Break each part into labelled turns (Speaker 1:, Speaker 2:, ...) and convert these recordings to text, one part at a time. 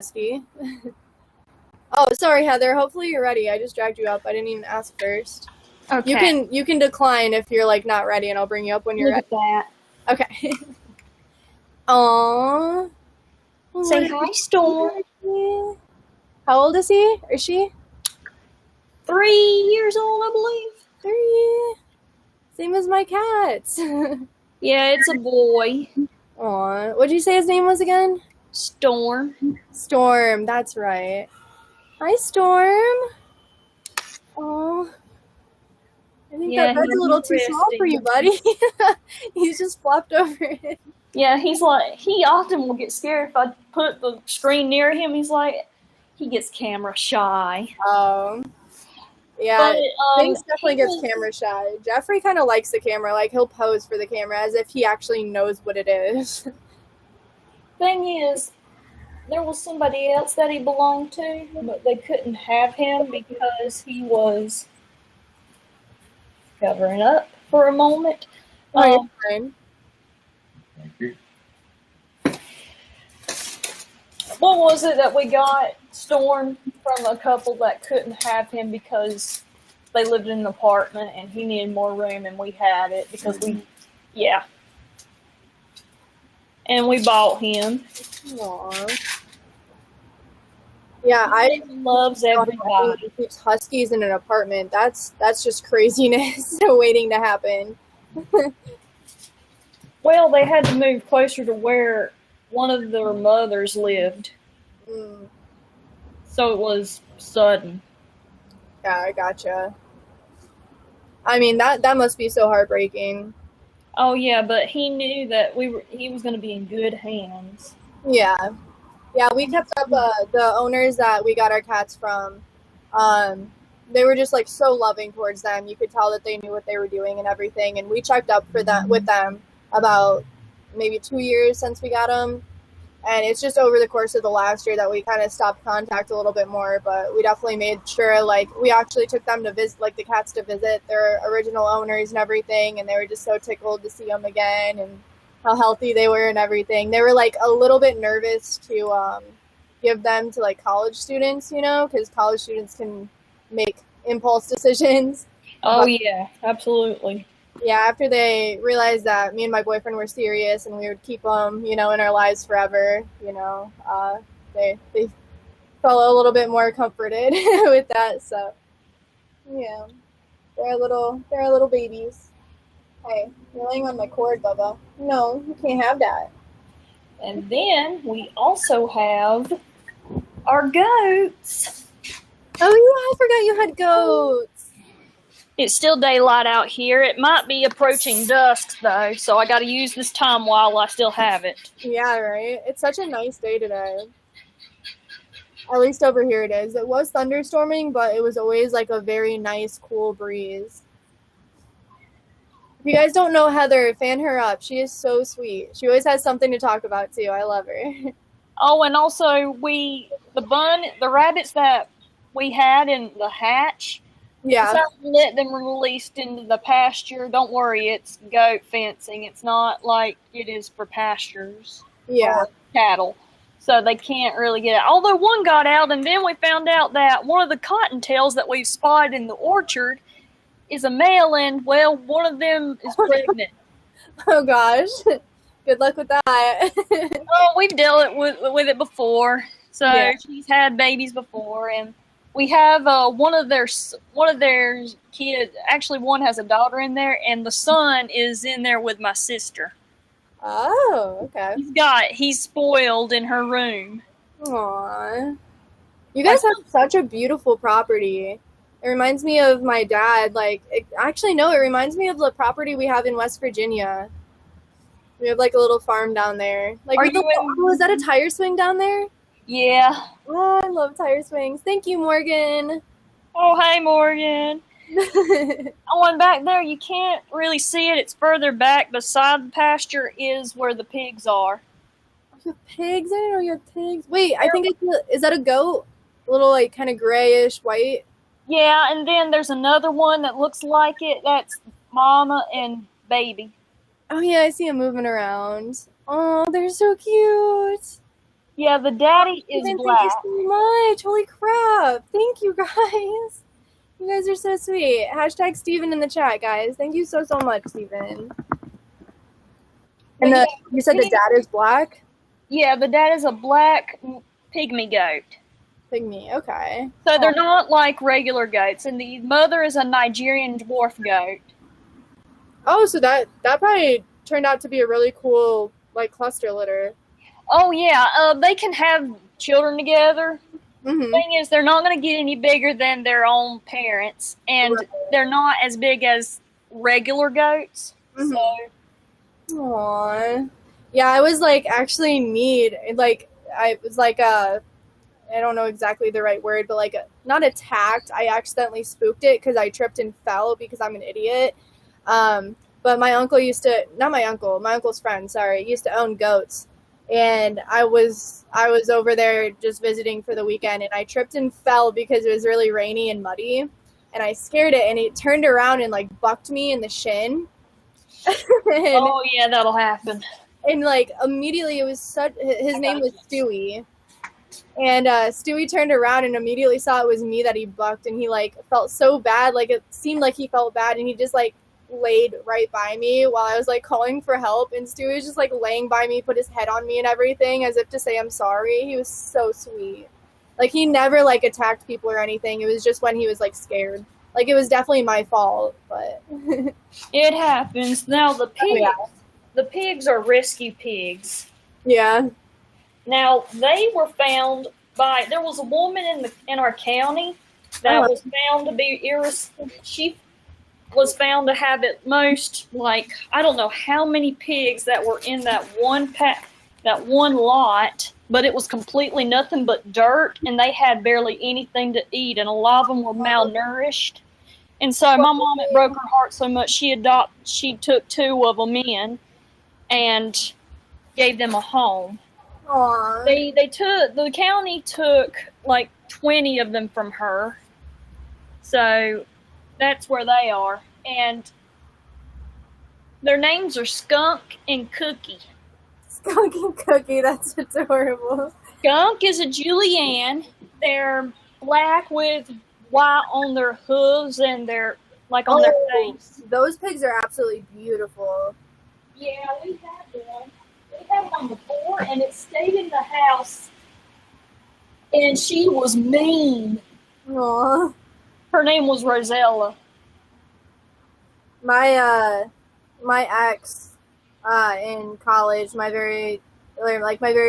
Speaker 1: Huskey. Oh, sorry, Heather. Hopefully you're ready. I just dragged you up. I didn't even ask first.
Speaker 2: Okay.
Speaker 1: You can decline if you're like not ready, and I'll bring you up when you're
Speaker 2: Look
Speaker 1: ready.
Speaker 2: at that.
Speaker 1: Okay. Aww.
Speaker 2: Say hi, Storm.
Speaker 1: How old is he? Or she?
Speaker 2: 3 years old, I believe.
Speaker 1: 3. Same as my cats.
Speaker 2: Yeah, it's a boy.
Speaker 1: Aw. What'd you say his name was again?
Speaker 2: Storm.
Speaker 1: Storm. That's right. Hi, Storm. Aw. I think that bed's a little too small for you, buddy. He's just flopped over it.
Speaker 2: Yeah, he often will get scared if I put the screen near him. He gets camera shy.
Speaker 1: Yeah,
Speaker 2: But,
Speaker 1: Binks definitely gets camera shy. Jeffrey kind of likes the camera. Like, he'll pose for the camera as if he actually knows what it is.
Speaker 2: Thing is, there was somebody else that he belonged to, but they couldn't have him because he was covering up for a moment.
Speaker 1: Oh, fine.
Speaker 2: What was it that we got, Storm, from a couple that couldn't have him because they lived in an apartment and he needed more room and we had it because and we bought him.
Speaker 1: Aww. Yeah, I
Speaker 2: loves everybody.
Speaker 1: He keeps huskies in an apartment. That's just craziness waiting to happen.
Speaker 2: Well, they had to move closer to where one of their mothers lived. So it was sudden.
Speaker 1: Yeah, I gotcha. I mean, that must be so heartbreaking.
Speaker 2: Oh yeah, but he knew that he was going to be in good hands.
Speaker 1: Yeah. Yeah, we kept up the owners that we got our cats from. They were just like so loving towards them. You could tell that they knew what they were doing and everything. And we checked up with them about maybe 2 years since we got them. And it's just over the course of the last year that we kind of stopped contact a little bit more. But we definitely made sure, like, we actually took them to visit, like, the cats to visit their original owners and everything. And they were just so tickled to see them again and how healthy they were and everything. They were, like, a little bit nervous to give them to, like, college students, you know, because college students can make impulse decisions.
Speaker 2: Oh, yeah, absolutely.
Speaker 1: Yeah, after they realized that me and my boyfriend were serious and we would keep them, you know, in our lives forever, you know, they felt a little bit more comforted with that. So, yeah, they're little babies. Hey, you're laying on my cord, Bubba. No, you can't have that.
Speaker 2: And then we also have our goats.
Speaker 1: Oh, yeah, I forgot you had goats.
Speaker 2: It's still daylight out here. It might be approaching dusk, though, so I got to use this time while I still have it.
Speaker 1: Yeah, right? It's such a nice day today. At least over here it is. It was thunderstorming, but it was always like a very nice, cool breeze. If you guys don't know Heather, fan her up. She is so sweet. She always has something to talk about, too. I love her.
Speaker 2: Oh, and also the rabbits that we had in the hatch,
Speaker 1: yeah,
Speaker 2: let them released into the pasture. Don't worry, it's goat fencing. It's not like it is for pastures or cattle. So they can't really get out. Although one got out, and then we found out that one of the cottontails that we've spotted in the orchard is a male, and, well, one of them is pregnant.
Speaker 1: Oh, gosh. Good luck with that.
Speaker 2: Oh, we've dealt with it before. So she's had babies before, and we have one of their kids. Actually, one has a daughter in there, and the son is in there with my sister.
Speaker 1: Oh, okay.
Speaker 2: He's spoiled in her room.
Speaker 1: Aww. You guys have such a beautiful property. It reminds me of my dad. It reminds me of the property we have in West Virginia. We have like a little farm down there. Is that a tire swing down there?
Speaker 2: Yeah.
Speaker 1: Oh, I love tire swings. Thank you, Morgan.
Speaker 2: Oh, hey, Morgan. Oh, and back there, you can't really see it. It's further back. Beside the pasture is where the pigs are.
Speaker 1: You have pigs? I didn't know you had pigs. Wait, I think is that a goat? A little, like, kind of grayish white?
Speaker 2: Yeah, and then there's another one that looks like it. That's mama and baby.
Speaker 1: Oh, yeah, I see them moving around. Oh, they're so cute.
Speaker 2: Yeah, the daddy is
Speaker 1: Steven,
Speaker 2: black.
Speaker 1: thank you so much. Holy crap. Thank you, guys. You guys are so sweet. Hashtag Steven in the chat, guys. Thank you so much, Steven. And you said the dad is black?
Speaker 2: Yeah, the dad is a black pygmy goat.
Speaker 1: Pygmy, okay.
Speaker 2: So they're not like regular goats, and the mother is a Nigerian dwarf goat.
Speaker 1: Oh, so that probably turned out to be a really cool, like, cluster litter.
Speaker 2: Oh, yeah. They can have children together.
Speaker 1: Mm-hmm.
Speaker 2: The thing is, they're not going to get any bigger than their own parents, and they're not as big as regular goats.
Speaker 1: Mm-hmm.
Speaker 2: So.
Speaker 1: Aww. Yeah, I was, like, actually like, I was, like, I don't know exactly the right word, but, like, not attacked. I accidentally spooked it because I tripped and fell because I'm an idiot. But my uncle my uncle's friend, used to own goats. And I was over there just visiting for the weekend, and I tripped and fell because it was really rainy and muddy, and I scared it, and it turned around and, like, bucked me in the shin.
Speaker 2: Oh, yeah, that'll happen.
Speaker 1: And, like, immediately it was his name was Stewie. And Stewie turned around and immediately saw it was me that he bucked, and he, like, felt so bad. Like, it seemed like he felt bad, and he just, like, laid right by me while I was, like, calling for help, and Stewie was just, like, laying by me, put his head on me and everything as if to say I'm sorry. He was so sweet. Like, he never, like, attacked people or anything. It was just when he was, like, scared. Like, it was definitely my fault, but...
Speaker 2: It happens. Now, the pigs are rescue pigs.
Speaker 1: Yeah.
Speaker 2: Now, they were found there was a woman in our county that was found to be she was found to have at most, like, I don't know how many pigs that were in that one lot, but it was completely nothing but dirt, and they had barely anything to eat, and a lot of them were malnourished. And so my mom, it broke her heart so much, she took 2 of them in and gave them a home.
Speaker 1: Aww.
Speaker 2: The county took like 20 of them from her. So that's where they are. And their names are Skunk and Cookie.
Speaker 1: Skunk and Cookie, that's adorable.
Speaker 2: Skunk is a Julienne. They're black with white on their hooves and their on their face.
Speaker 1: Those pigs are absolutely beautiful.
Speaker 2: Yeah, we had one. We had one before, and it stayed in the house, and she was mean.
Speaker 1: Aww.
Speaker 2: Her name was Rosella.
Speaker 1: My ex in college, my very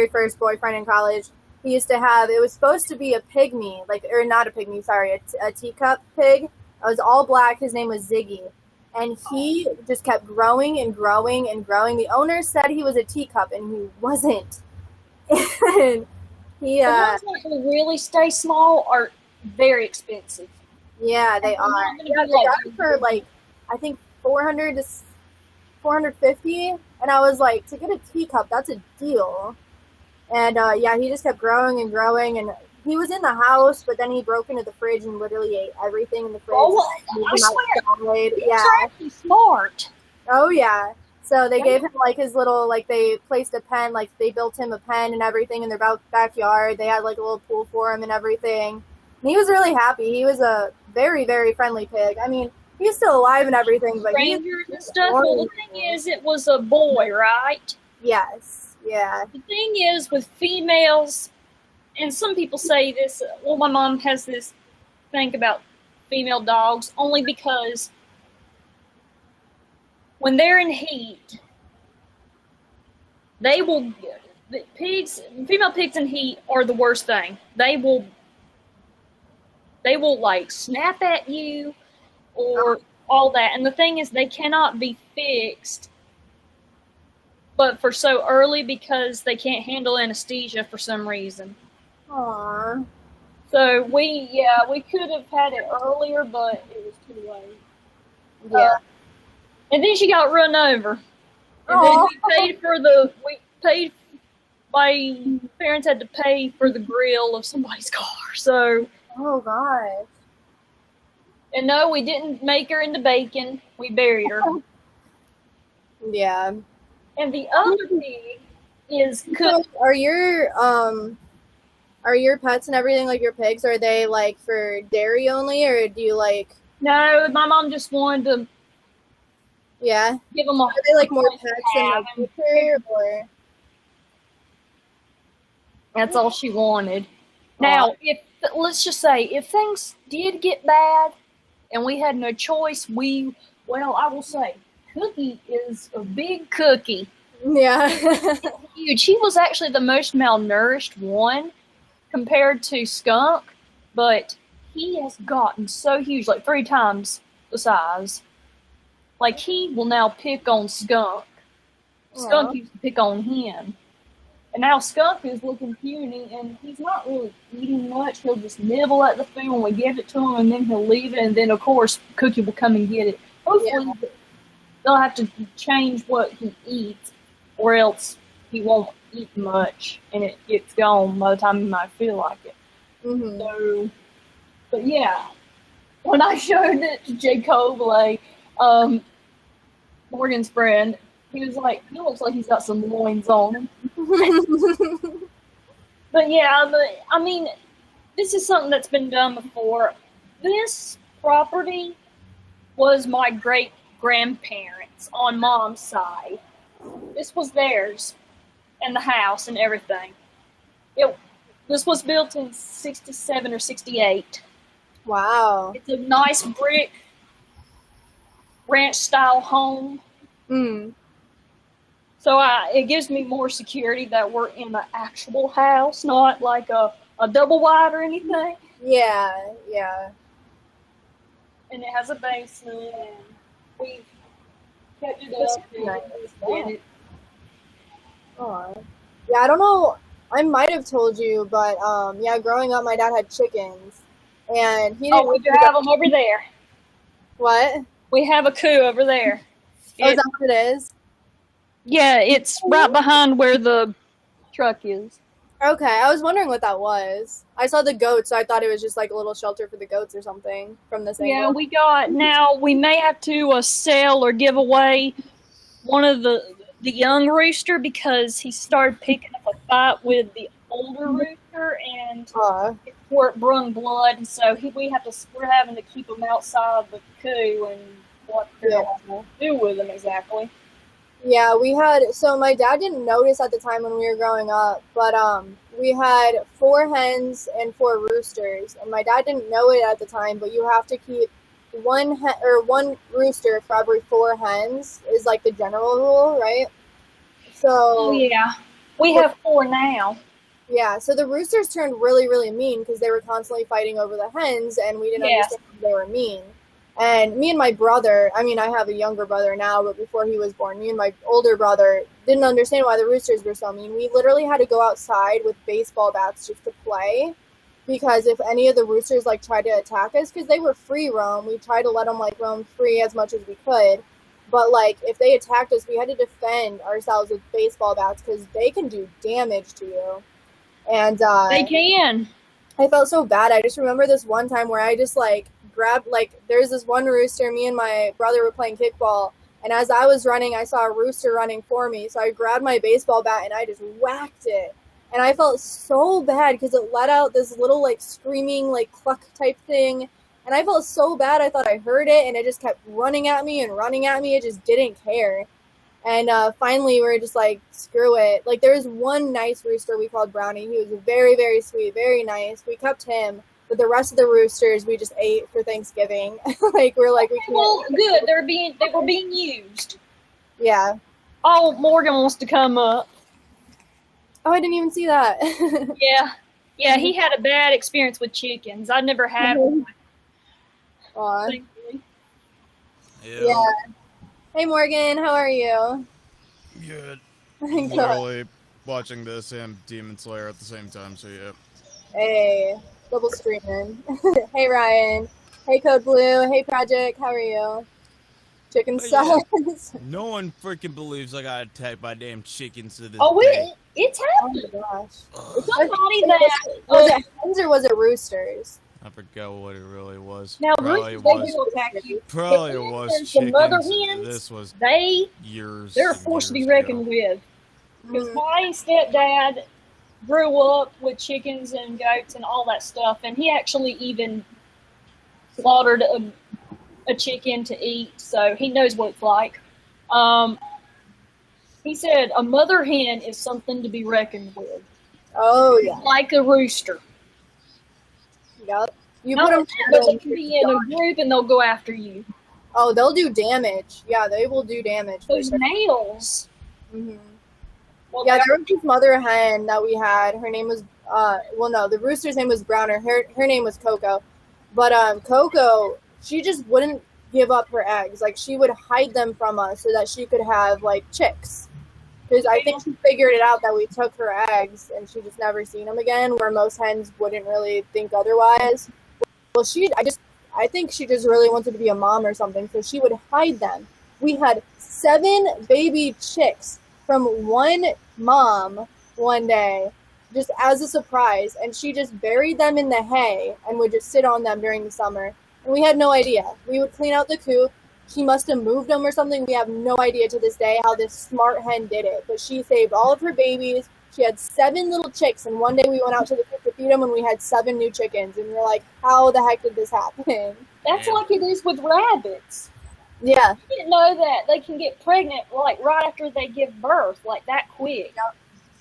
Speaker 1: first boyfriend in college, he used to have, it was supposed to be a pygmy, or not a pygmy, sorry, a teacup pig. It was all black. His name was Ziggy. And he just kept growing and growing and growing. The owner said he was a teacup, and he wasn't. And the
Speaker 2: ones that will really stay small are very expensive.
Speaker 1: Yeah, they are. Yeah, they got for I think $400 to $450, and I was like, to get a teacup, that's a deal. And he just kept growing and growing, and he was in the house, but then he broke into the fridge and literally ate everything in the fridge.
Speaker 2: Oh, I swear,
Speaker 1: yeah,
Speaker 2: actually smart.
Speaker 1: Oh yeah. So they gave him his little they placed a pen, they built him a pen and everything in their backyard. They had a little pool for him and everything. And he was really happy. He was a very, very friendly pig. I mean, he's still alive and everything, but
Speaker 2: strangers and stuff. Well, the thing is, it was a boy, right?
Speaker 1: Yes. Yeah.
Speaker 2: The thing is, with females, and some people say this, well, my mom has this thing about female dogs, only because when they're in heat, female pigs in heat are the worst thing. They will snap at you or all that. And the thing is, they cannot be fixed but for so early because they can't handle anesthesia for some reason.
Speaker 1: Aww.
Speaker 2: So we could have had it earlier, but it was too late.
Speaker 1: Yeah.
Speaker 2: And then she got run over. And then my parents had to pay for the grill of somebody's car. So.
Speaker 1: Oh gosh.
Speaker 2: And no, we didn't make her into bacon. We buried her.
Speaker 1: Yeah.
Speaker 2: And the other pig is
Speaker 1: So are your pets and everything, like your pigs, are they like for dairy only, or do you like?
Speaker 2: No, my mom just wanted to.
Speaker 1: Yeah.
Speaker 2: Give them a.
Speaker 1: Are they like more pets than like butcher, or?
Speaker 2: That's all she wanted. Now, let's just say if things did get bad, and we had no choice, I will say, Cookie is a big cookie.
Speaker 1: Yeah.
Speaker 2: Huge. He was actually the most malnourished one compared to Skunk, but he has gotten so huge, like 3 times the size. Like, he will now pick on Skunk. Skunk used to pick on him. And now Skunk is looking puny, and he's not really eating much. He'll just nibble at the food when we give it to him, and then he'll leave it, and then, of course, Cookie will come and get it. Hopefully, they'll have to change what he eats, or else he won't eat much, and it gets gone by the time he might feel like it.
Speaker 1: Mm-hmm.
Speaker 2: So, but yeah, when I showed it to Jacob, Morgan's friend, he was like, he looks like he's got some loins on him. But yeah, I mean, this is something that's been done before. This property was my great-grandparents' on Mom's side. This was theirs, and the house and everything. This was built in 67 or 68.
Speaker 1: Wow.
Speaker 2: It's a nice brick ranch-style home.
Speaker 1: Mm.
Speaker 2: So it gives me more security that we're in the actual house, not like a double wide or anything.
Speaker 1: Yeah.
Speaker 2: And it has a basement, and we've kept it up.
Speaker 1: Yeah, I don't know. I might have told you, but growing up, my dad had chickens, and he didn't.
Speaker 2: Oh, we have them over there.
Speaker 1: What?
Speaker 2: We have a coop over there.
Speaker 1: Is that what it is?
Speaker 2: Yeah, it's right behind where the truck is.
Speaker 1: Okay, I was wondering what that was. I saw the goats, so I thought it was just like a little shelter for the goats or something from this angle.
Speaker 2: Yeah, now we may have to sell or give away one of the young rooster because he started picking up a fight with the older rooster, and it brung blood, and so we're having to keep him outside the coop, and what to do with him exactly.
Speaker 1: Yeah, so my dad didn't notice at the time when we were growing up, but we had 4 hens and 4 roosters, and my dad didn't know it at the time, but you have to keep one rooster for every 4 hens is like the general rule, right? So
Speaker 2: yeah, we have 4 now.
Speaker 1: Yeah, so the roosters turned really, really mean because they were constantly fighting over the hens, and we didn't understand they were mean. And me and my brother, I mean, I have a younger brother now, but before he was born, me and my older brother didn't understand why the roosters were so mean. We literally had to go outside with baseball bats just to play, because if any of the roosters tried to attack us, because they were free roam, we tried to let them roam free as much as we could. But if they attacked us, we had to defend ourselves with baseball bats because they can do damage to you. And
Speaker 2: they can.
Speaker 1: I felt so bad. I just remember this one time where I just grabbed, there's this one rooster, me and my brother were playing kickball, and as I was running, I saw a rooster running for me, so I grabbed my baseball bat and I just whacked it. And I felt so bad because it let out this little screaming cluck type thing, and I felt so bad. I thought I heard it, and it just kept running at me. It just didn't care. And finally we were just screw it. There was one nice rooster we called Brownie. He was very, very sweet, very nice. We kept him. But the rest of the roosters we just ate for Thanksgiving. We can't.
Speaker 2: Well, good. They were being used.
Speaker 1: Yeah.
Speaker 2: Oh, Morgan wants to come up.
Speaker 1: Oh, I didn't even see that.
Speaker 2: Yeah. He had a bad experience with chickens. I never had one. Thankfully.
Speaker 1: Yeah. Hey Morgan, how are you?
Speaker 3: Good. Literally watching this and Demon Slayer at the same time. So yeah.
Speaker 1: Hey. Double streaming. Hey Ryan. Hey Code Blue. Hey Project. How are you? Chicken sauce.
Speaker 3: Yeah. No one freaking believes I got attacked by damn chickens to this
Speaker 2: day. It's happened.
Speaker 1: Oh my gosh.
Speaker 2: Somebody
Speaker 1: was it hens or was it roosters?
Speaker 3: I forgot what it really was.
Speaker 2: Now
Speaker 3: probably
Speaker 2: roosters will attack you.
Speaker 3: Probably it was chickens.
Speaker 2: The mother hens.
Speaker 3: This was
Speaker 2: years. They're a force to be reckoned with. Because my stepdad grew up with chickens and goats and all that stuff, and he actually even slaughtered a chicken to eat, so he knows what it's like. He said a mother hen is something to be reckoned with.
Speaker 1: Oh, yeah.
Speaker 2: Like a rooster.
Speaker 1: Yep. You
Speaker 2: Not
Speaker 1: put them
Speaker 2: but they can be in a group and they'll go after you.
Speaker 1: Oh, they'll do damage. Yeah, they will do damage.
Speaker 2: Those males.
Speaker 1: Mm-hmm.
Speaker 2: Well,
Speaker 1: Yeah, there was this mother hen that we had. Her name was, the rooster's name was Browner. Her name was Coco. But Coco, she just wouldn't give up her eggs. Like, she would hide them from us so that she could have, like, chicks. Because I think she figured it out that we took her eggs and she just never seen them again, where most hens wouldn't really think otherwise. Well, I think she just really wanted to be a mom or something, so she would hide them. We had 7 baby chicks from one mom one day, just as a surprise, and she just buried them in the hay and would just sit on them during the summer. And we had no idea. We would clean out the coop. She must have moved them or something. We have no idea to this day how this smart hen did it. But she saved all of her babies. She had 7 little chicks, and one day we went out to the coop to feed them, and we had 7 new chickens. And we're like, how the heck did this happen?
Speaker 2: That's like it is with rabbits.
Speaker 1: Yeah.
Speaker 2: You didn't know that they can get pregnant like right after they give birth, like that quick.
Speaker 1: Yep.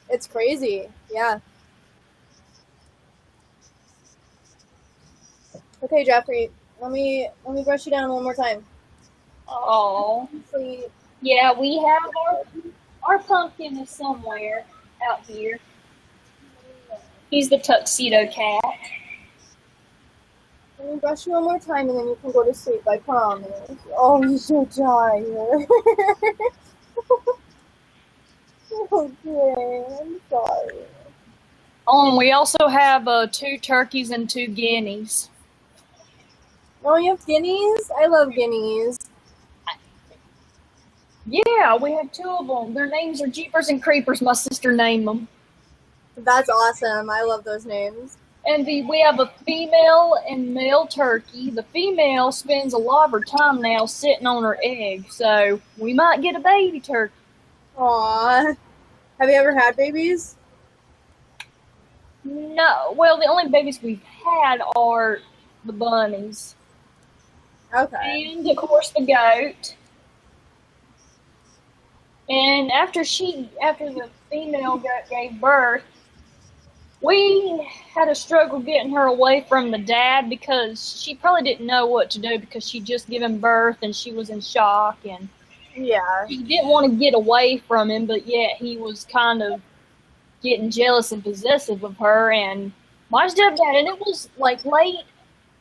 Speaker 1: It's crazy. Yeah. Okay, Jeffrey, let me brush you down one more time.
Speaker 2: Oh.
Speaker 1: Sleep.
Speaker 2: Yeah, we have our pumpkin is somewhere out here. He's the tuxedo cat.
Speaker 1: Let me brush you one more time and then you can go to sleep, I promise. Oh, you're so tired. Okay, I'm sorry.
Speaker 2: Oh, and we also have 2 turkeys and 2 guineas.
Speaker 1: Oh, you have guineas? I love guineas.
Speaker 2: Yeah, we have 2 of them. Their names are Jeepers and Creepers. My sister named them.
Speaker 1: That's awesome. I love those names.
Speaker 2: And we have a female and male turkey. The female spends a lot of her time now sitting on her egg, so we might get a baby turkey.
Speaker 1: Aw. Have you ever had babies?
Speaker 2: No. Well, the only babies we've had are the bunnies.
Speaker 1: Okay.
Speaker 2: And, of course, the goat. And after the female goat gave birth, we had a struggle getting her away from the dad because she probably didn't know what to do because she'd just given birth and she was in shock and
Speaker 1: Yeah.
Speaker 2: she didn't want to get away from him, but yet he was kind of getting jealous and possessive of her. And my stepdad, and it was like late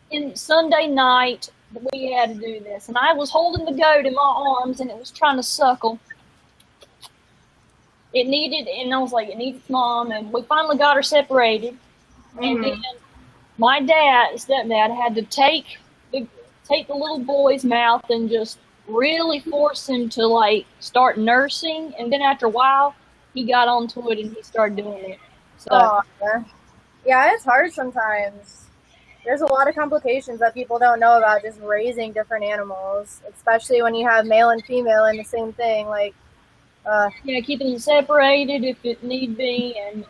Speaker 2: in Sunday night, we had to do this. And I was holding the goat in my arms and it was trying to suckle. And I was like, it needs its mom, and we finally got her separated. Mm-hmm. And then my stepdad, had to take the little boy's mouth and just really force him to like start nursing. And then after a while, he got onto it and he started doing it. So
Speaker 1: yeah, it's hard sometimes. There's a lot of complications that people don't know about just raising different animals, especially when you have male and female in the same thing. Like.
Speaker 2: Keeping them separated if it need be, and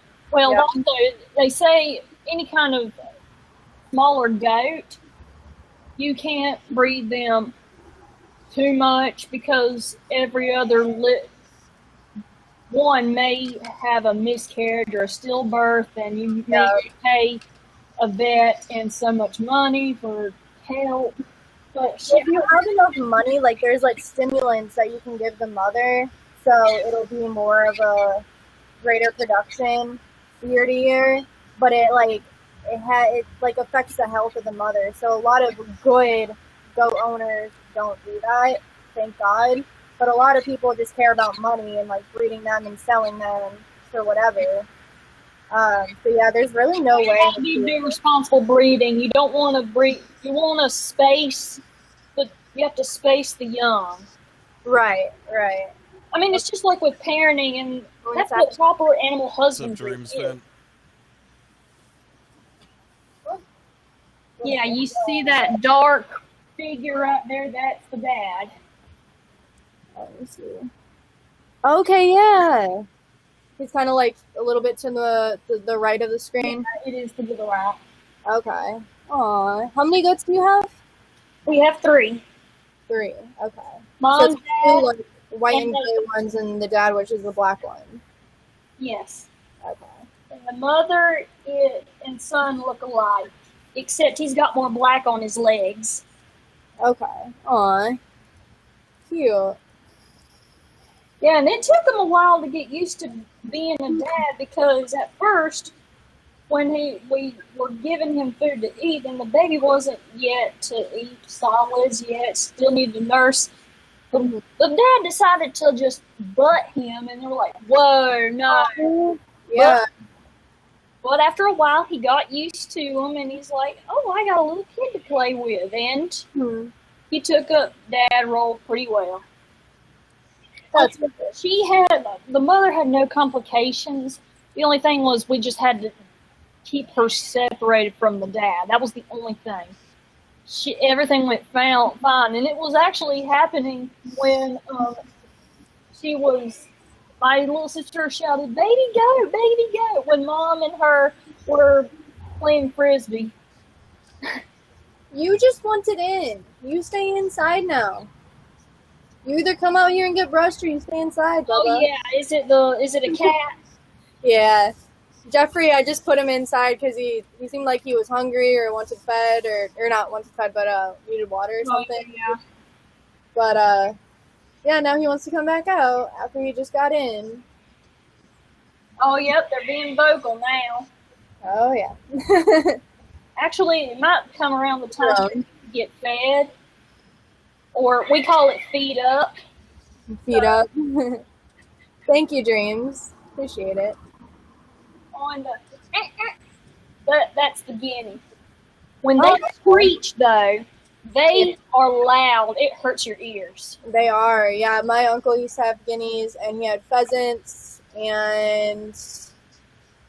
Speaker 2: they say any kind of smaller goat, you can't breed them too much because every other one may have a miscarriage or a stillbirth, and you may pay a vet and so much money for help. But
Speaker 1: if you have enough money, like there's like stimulants that you can give the mother. So it'll be more of a greater production year to year, but it affects the health of the mother. So a lot of good goat owners don't do that, thank God. But a lot of people just care about money and like breeding them and selling them for whatever. So yeah, there's really no way.
Speaker 2: You do responsible breeding. You don't want to breed. You want to space, but you have to space the young.
Speaker 1: Right.
Speaker 2: I mean, it's just like with parenting, and that's what proper animal husbandry is. Yeah, you see that dark figure right there? That's the dad.
Speaker 1: Let me see. Okay, yeah. He's kind of like a little bit to the right of the screen.
Speaker 2: Yeah, it is to the right.
Speaker 1: Okay. Aw. How many goats do you have?
Speaker 2: We have 3.
Speaker 1: 3. Okay.
Speaker 2: Mom,
Speaker 1: so it's
Speaker 2: Dad,
Speaker 1: 2 like white and
Speaker 2: and
Speaker 1: gray ones, and the dad, which is the black one.
Speaker 2: yes.
Speaker 1: Okay.
Speaker 2: And the mother and son look alike, except he's got more black on his legs.
Speaker 1: Okay. Aw. Cute.
Speaker 2: Yeah, and it took him a while to get used to being a dad because at first, when we were giving him food to eat, and the baby wasn't yet to eat solids yet, still needed to nurse, the dad decided to just butt him, and they were like, whoa, no.
Speaker 1: Yeah.
Speaker 2: But after a while, he got used to him, and he's like, oh, I got a little kid to play with, and he took up dad role pretty well.
Speaker 1: That's
Speaker 2: The mother had no complications. The only thing was we just had to keep her separated from the dad. That was the only thing. Everything went fine, and it was actually happening when my little sister shouted, baby go, when Mom and her were playing Frisbee.
Speaker 1: You just want it in. You stay inside now. You either come out here and get brushed or you stay inside, Bubba.
Speaker 2: Oh yeah, is it a cat?
Speaker 1: Yeah. Jeffrey, I just put him inside because he seemed like he was hungry or wanted fed or not wanted fed, but needed water or something.
Speaker 2: Yeah.
Speaker 1: But yeah, now he wants to come back out after he just got in.
Speaker 2: Oh yep, they're being vocal now.
Speaker 1: Oh yeah.
Speaker 2: Actually, it might come around the time to get fed, or we call it feed up.
Speaker 1: Feed up. Thank you, Dreams. Appreciate it.
Speaker 2: On that's the guinea. When they screech, though, they are loud. It hurts your ears.
Speaker 1: They are, yeah. My uncle used to have guineas, and he had pheasants, and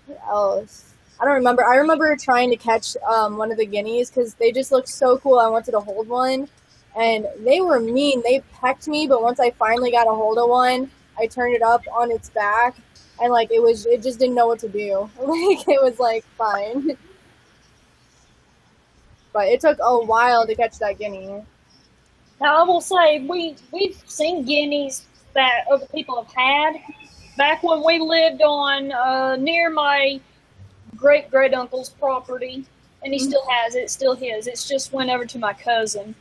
Speaker 1: what else? I don't remember. I remember trying to catch one of the guineas because they just looked so cool. I wanted to hold one, and they were mean. They pecked me, but once I finally got a hold of one, I turned it up on its back, and like it just didn't know what to do. Like it was like fine, but it took a while to catch that guinea.
Speaker 2: Now I will say we've seen guineas that other people have had. Back when we lived on near my great uncle's property, and he still has it. It's still his. It's just went over to my cousin.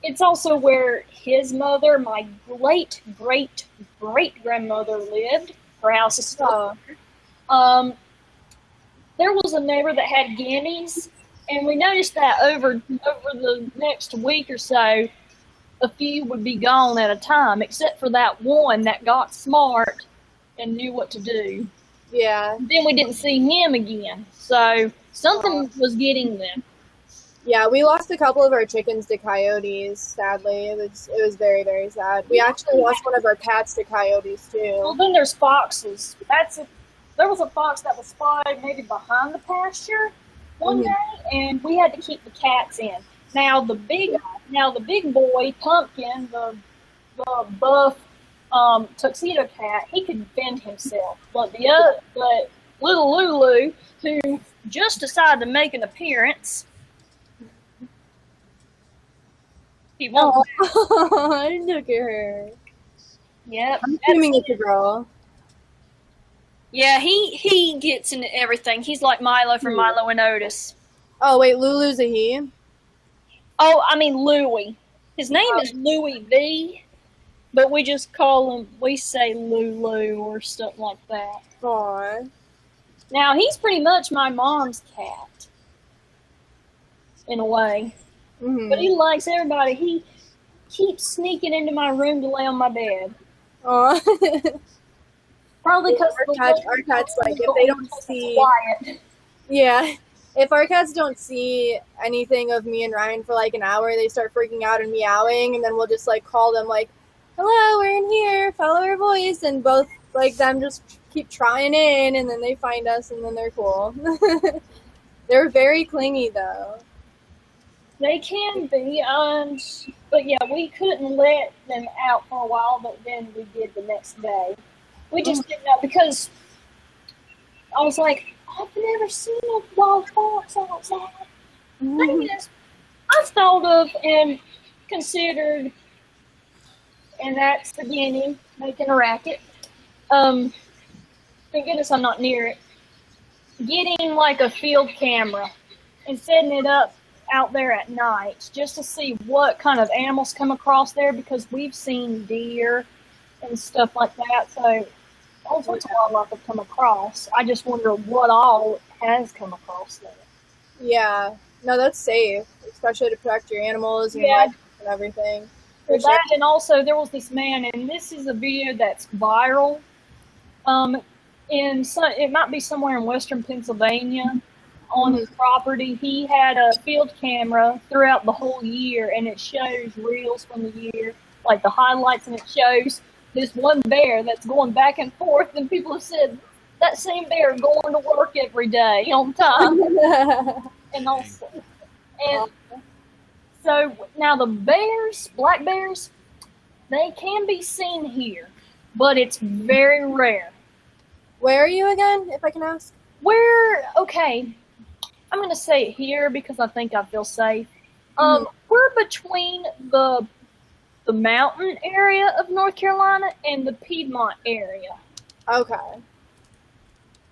Speaker 2: It's also where his mother, my great grandmother, lived. Her house is still there. There was a neighbor that had guineas, and we noticed that over the next week or so, a few would be gone at a time, except for that one that got smart and knew what to do.
Speaker 1: Yeah.
Speaker 2: Then we didn't see him again, so something was getting them.
Speaker 1: Yeah, we lost a couple of our chickens to coyotes, sadly. It was very, very sad. We actually lost one of our cats to coyotes, too.
Speaker 2: Well, then there's foxes. There was a fox that was spotted maybe behind the pasture one day, and we had to keep the cats in. Now the big boy, Pumpkin, the buff tuxedo cat, he could defend himself. But little Lulu, who just decided to make an appearance, he won't.
Speaker 1: Oh, look at her.
Speaker 2: Yep.
Speaker 1: I'm assuming it's a girl.
Speaker 2: Yeah, he gets into everything. He's like Milo from Milo and Otis.
Speaker 1: Oh, wait, Lulu's a he?
Speaker 2: Oh, I mean Louie. His name is Louie V, but we just we say Lulu or something like that.
Speaker 1: Aww.
Speaker 2: Now, he's pretty much my mom's cat, in a way. Mm-hmm. But he likes everybody. He keeps sneaking into my room to lay on my bed.
Speaker 1: Aww.
Speaker 2: Probably because
Speaker 1: our cats, like, if they don't see...
Speaker 2: Quiet.
Speaker 1: Yeah. If our cats don't see anything of me and Ryan for, like, an hour, they start freaking out and meowing, and then we'll just, like, call them, like, hello, we're in here, follow our voice, and both, like, them just keep trying in, and then they find us, and then they're cool. They're very clingy, though.
Speaker 2: They can be, but yeah, we couldn't let them out for a while, but then we did the next day. We just didn't know because I was like, I've never seen a wild fox outside. Thing is, I've thought of and considered, and that's the beginning, making a racket. Thank goodness I'm not near it. Getting like a field camera and setting it up out there at night just to see what kind of animals come across there, because we've seen deer and stuff like that. So all sorts of wildlife have come across. I just wonder what all has come across there.
Speaker 1: Yeah. No, that's safe, especially to protect your animals and life and everything.
Speaker 2: Well, that, and also there was this man, and this is a video that's viral. It might be somewhere in western Pennsylvania on his property. He had a field camera throughout the whole year, and it shows reels from the year, like the highlights, and it shows this one bear that's going back and forth, and people have said that same bear going to work every day on time. And also, and so now the bears, black bears, they can be seen here, but it's very rare.
Speaker 1: Where are you again, if I can ask?
Speaker 2: Okay, I'm going to say it here because I think I feel safe. We're between the mountain area of North Carolina and the Piedmont area.
Speaker 1: Okay.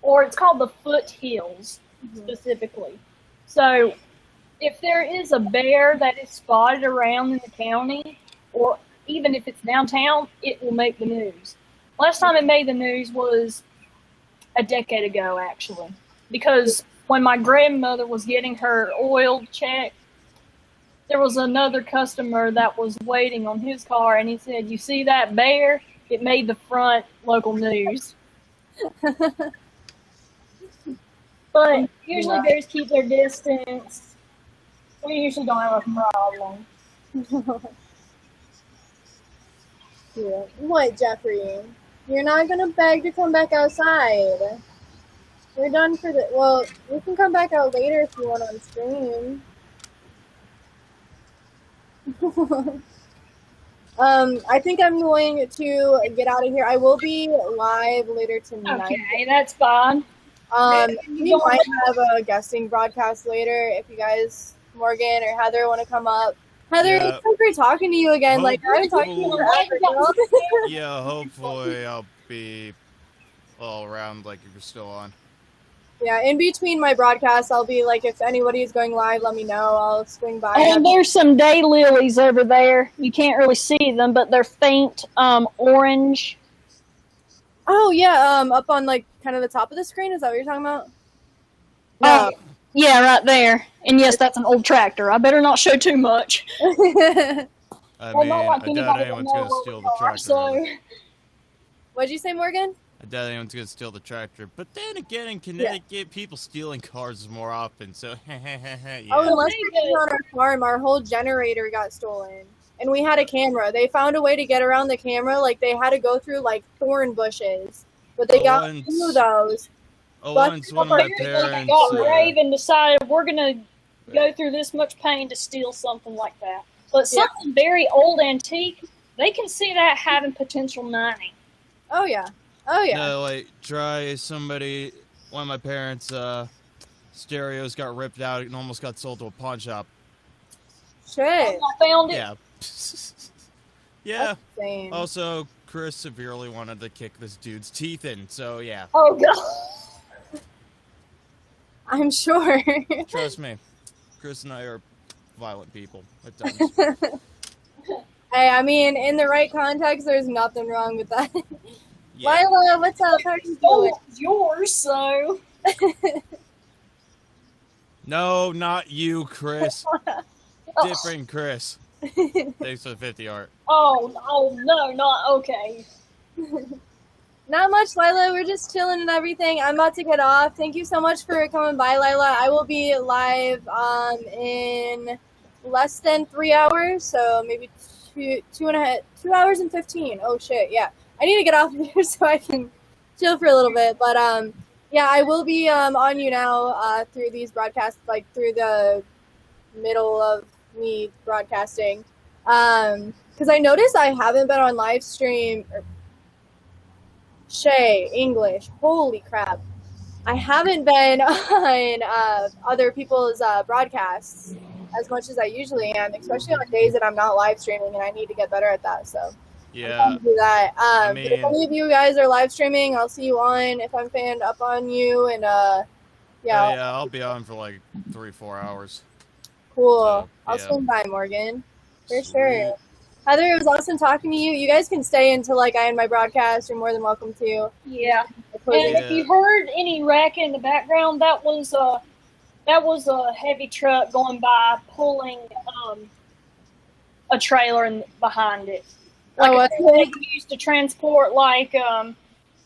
Speaker 2: Or it's called the foothills, specifically. So if there is a bear that is spotted around in the county, or even if it's downtown, it will make the news. Last time it made the news was a decade ago, actually, because when my grandmother was getting her oil checked, there was another customer that was waiting on his car, and he said, "You see that bear? It made the front local news." But usually bears keep their distance. We usually don't have a problem.
Speaker 1: Yeah. What, Jeffrey? You're not gonna beg to come back outside. We're done for the. Well, we can come back out later if you want on stream. I think I'm going to get out of here. I will be live later tonight.
Speaker 2: Okay, that's fine.
Speaker 1: We might have a guesting broadcast later if you guys, Morgan or Heather, want to come up. Heather, it's so great talking to you again. Like, I haven't talked to you forever.
Speaker 3: Yeah, hopefully I'll be all around, like, if you're still on.
Speaker 1: Yeah, in between my broadcasts, I'll be like, if anybody's going live, let me know. I'll swing by.
Speaker 2: And there's some daylilies over there. You can't really see them, but they're faint orange.
Speaker 1: Oh, yeah, up on, like, kind of the top of the screen? Is that what you're talking about? No.
Speaker 2: Yeah, right there. And yes, that's an old tractor. I better not show too much.
Speaker 3: I doubt anyone's going to steal the tractor.
Speaker 2: So.
Speaker 1: What'd you say, Morgan?
Speaker 3: I doubt anyone's going to steal the tractor. But then again, in Connecticut, people stealing cars more often, so yeah.
Speaker 1: Oh, unless we're on our farm, our whole generator got stolen. And we had a camera. They found a way to get around the camera. Like, they had to go through, like, thorn bushes. But they got through those.
Speaker 3: Once one of my parents
Speaker 2: got brave and decided we're going to go through this much pain to steal something like that. But something very old, antique, they can see that having potential mining.
Speaker 1: Oh, yeah. Oh, yeah.
Speaker 3: No, like, one of my parents' stereos got ripped out and almost got sold to a pawn shop.
Speaker 1: Shit.
Speaker 2: I found it.
Speaker 3: Yeah. Yeah.
Speaker 1: That's
Speaker 3: also, Chris severely wanted to kick this dude's teeth in, so yeah.
Speaker 2: Oh, God.
Speaker 1: I'm sure.
Speaker 3: Trust me. Chris and I are violent people at times.
Speaker 1: Hey, I mean, in the right context, there's nothing wrong with that.
Speaker 3: Yeah.
Speaker 1: Lila, what's up? How are you doing?
Speaker 2: It's yours, so.
Speaker 3: No, not you, Chris. Different Chris. Thanks for the 50 art.
Speaker 2: Oh, no, not okay.
Speaker 1: Not much, Lila. We're just chilling and everything. I'm about to get off. Thank you so much for coming by, Lila. I will be live in less than 3 hours, so maybe 2 hours and 15. Oh shit, yeah. I need to get off of here so I can chill for a little bit. But yeah, I will be on YouNow through these broadcasts, like through the middle of me broadcasting. Because I noticed I haven't been on live stream. Shay, English. Holy crap. I haven't been on other people's broadcasts as much as I usually am, especially on days that I'm not live streaming, and I need to get better at that. So
Speaker 3: Yeah.
Speaker 1: I'm do that.
Speaker 3: I
Speaker 1: But if
Speaker 3: mean-
Speaker 1: any of you guys are live streaming, I'll see you on. If I'm fanned up on you, and
Speaker 3: Yeah, I'll be on for like 3-4 hours.
Speaker 1: cool.
Speaker 3: So,
Speaker 1: I'll
Speaker 3: yeah.
Speaker 1: swing by, Morgan, for
Speaker 3: Sweet.
Speaker 1: sure. Heather, it was awesome talking to you. You guys can stay until like I end my broadcast. You're more than welcome to.
Speaker 2: Yeah.
Speaker 1: Close
Speaker 2: And
Speaker 1: it.
Speaker 2: if you heard any racket in the background, that was a heavy truck going by pulling a trailer behind it. Like
Speaker 1: Oh,
Speaker 2: a
Speaker 1: that's
Speaker 2: trailer
Speaker 1: good.
Speaker 2: they used to transport like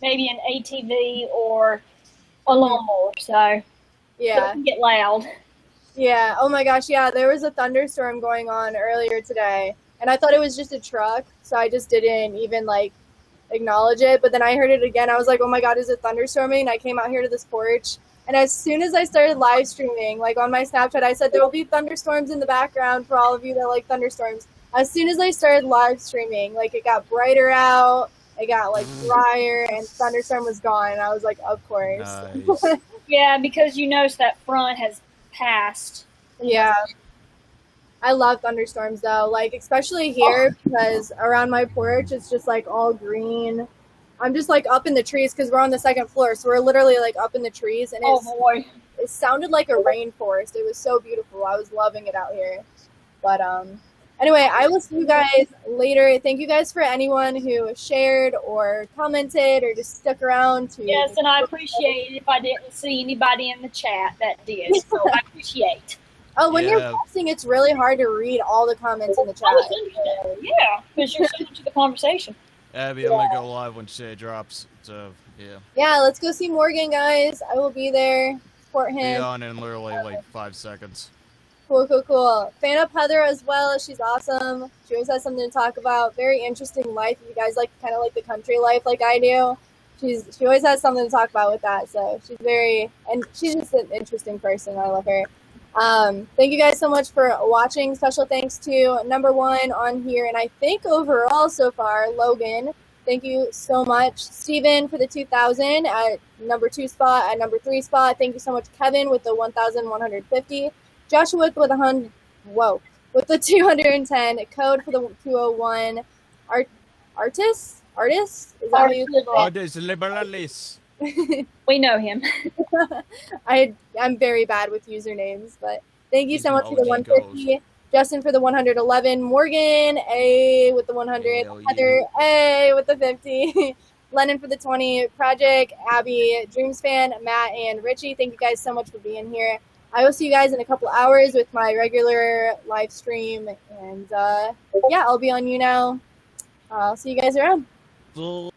Speaker 2: maybe an ATV or a lawnmower. So
Speaker 1: Yeah.
Speaker 2: it can get loud.
Speaker 1: Yeah. Oh my gosh. Yeah. There was a thunderstorm going on earlier today, and I thought it was just a truck, so I just didn't even like acknowledge it. But then I heard it again. I was like, oh my God, is it thunderstorming? And I came out here to this porch, and as soon as I started live streaming, like on my Snapchat, I said there will be thunderstorms in the background for all of you that like thunderstorms. As soon as I started live streaming, like it got brighter out, it got like drier, and thunderstorm was gone. And I was like, of course.
Speaker 3: Nice.
Speaker 2: Yeah, because you notice that front has passed.
Speaker 1: Yeah. I love thunderstorms though, like especially here because around my porch it's just like all green. I'm just like up in the trees because we're on the second floor, so we're literally like up in the trees, and
Speaker 2: Oh boy.
Speaker 1: it sounded like a rainforest. It was so beautiful. I was loving it out here. But anyway, I will see you guys later. Thank you guys for anyone who shared or commented or just stuck around to.
Speaker 2: Yes, and I appreciate it if I didn't see anybody in the chat that did. So I appreciate.
Speaker 1: Oh, when you're
Speaker 3: Yeah.
Speaker 1: posting, it's really hard to read all the comments in the chat.
Speaker 2: Oh, it's understandable. Yeah, because you're so into the conversation.
Speaker 3: Abby, I'm gonna go live when Shay drops. So yeah,
Speaker 1: Yeah, let's go see Morgan, guys. I will be there. Support
Speaker 3: be
Speaker 1: him.
Speaker 3: on in literally like 5 seconds.
Speaker 1: Cool. Fan up Heather as well. She's awesome. She always has something to talk about. Very interesting life. If you guys like kind of like the country life like I do, she always has something to talk about with that. So she's just an interesting person. I love her. Thank you guys so much for watching. Special thanks to number 1 on here, and I think overall so far, Logan. Thank you so much. Steven for the 2,000 at number 2 spot, at number 3 spot. Thank you so much, Kevin, with the 1,150. Joshua with the 210. Code for the 201. Artist? Is that how you
Speaker 3: Artis liberalis.
Speaker 2: We know him.
Speaker 1: I'm very bad with usernames, but thank you
Speaker 3: He's
Speaker 1: so much for the
Speaker 3: an
Speaker 1: 150. Justin for the 111. Morgan, A with the 100.
Speaker 3: Hell
Speaker 1: Heather, A with the 50. Lennon for the 20. Project, Abby, Dreams fan, Matt, and Richie. Thank you guys so much for being here. I will see you guys in a couple hours with my regular live stream. And yeah, I'll be on YouNow. I'll see you guys around.
Speaker 3: Bull-